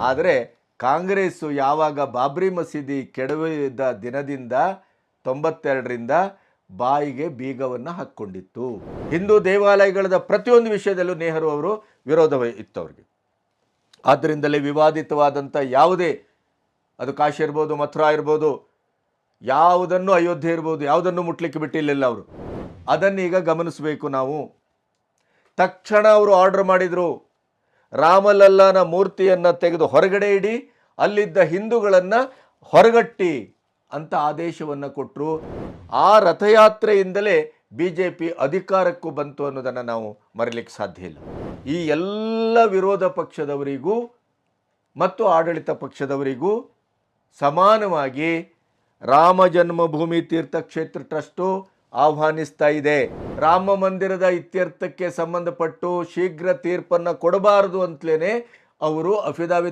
ಆದರೆ ಕಾಂಗ್ರೆಸ್ಸು ಯಾವಾಗ ಬಾಬ್ರಿ ಮಸೀದಿ ಕೆಡವಿದ ದಿನದಿಂದ 92ರಿಂದ ಬಾಯಿಗೆ ಬೀಗವನ್ನು ಹಾಕ್ಕೊಂಡಿತ್ತು. ಹಿಂದೂ ದೇವಾಲಯಗಳ ಪ್ರತಿಯೊಂದು ವಿಷಯದಲ್ಲೂ ನೆಹರು ಅವರು ವಿರೋಧವೇ ಇತ್ತು ಅವರಿಗೆ. ಆದ್ದರಿಂದಲೇ ವಿವಾದಿತವಾದಂಥ ಯಾವುದೇ, ಅದು ಕಾಶಿ ಇರ್ಬೋದು, ಮಥುರಾ ಇರ್ಬೋದು, ಯಾವುದನ್ನು, ಅಯೋಧ್ಯೆ ಇರ್ಬೋದು, ಯಾವುದನ್ನು ಮುಟ್ಲಿಕ್ಕೆ ಬಿಟ್ಟಿರಲಿಲ್ಲ ಅವರು. ಅದನ್ನೀಗ ಗಮನಿಸಬೇಕು ನಾವು. ತಕ್ಷಣ ಅವರು ಆರ್ಡರ್ ಮಾಡಿದರು, ರಾಮಲಲ್ಲನ ಮೂರ್ತಿಯನ್ನು ತೆಗೆದು ಹೊರಗಡೆ ಇಡಿ, ಅಲ್ಲಿದ್ದ ಹಿಂದೂಗಳನ್ನು ಹೊರಗಟ್ಟಿ ಅಂತ ಆದೇಶವನ್ನು ಕೊಟ್ಟರು. ಆ ರಥಯಾತ್ರೆಯಿಂದಲೇ BJP ಅಧಿಕಾರಕ್ಕೂ ಬಂತು ಅನ್ನೋದನ್ನು ನಾವು ಮರೀಲಿಕ್ಕೆ ಸಾಧ್ಯ ಇಲ್ಲ. ಈ ಎಲ್ಲ ವಿರೋಧ ಪಕ್ಷದವರಿಗೂ ಮತ್ತು ಆಡಳಿತ ಪಕ್ಷದವರಿಗೂ ಸಮಾನವಾಗಿ ರಾಮ ಜನ್ಮಭೂಮಿ ತೀರ್ಥಕ್ಷೇತ್ರ ಟ್ರಸ್ಟು ಆಹ್ವಾನಿಸ್ತಾ ಇದೆ. ರಾಮ ಮಂದಿರದ ಇತ್ಯರ್ಥಕ್ಕೆ ಸಂಬಂಧಪಟ್ಟು ಶೀಘ್ರ ತೀರ್ಪನ್ನು ಕೊಡಬಾರದು ಅಂತಲೇ ಅವರು ಅಫಿದಾವಿತ್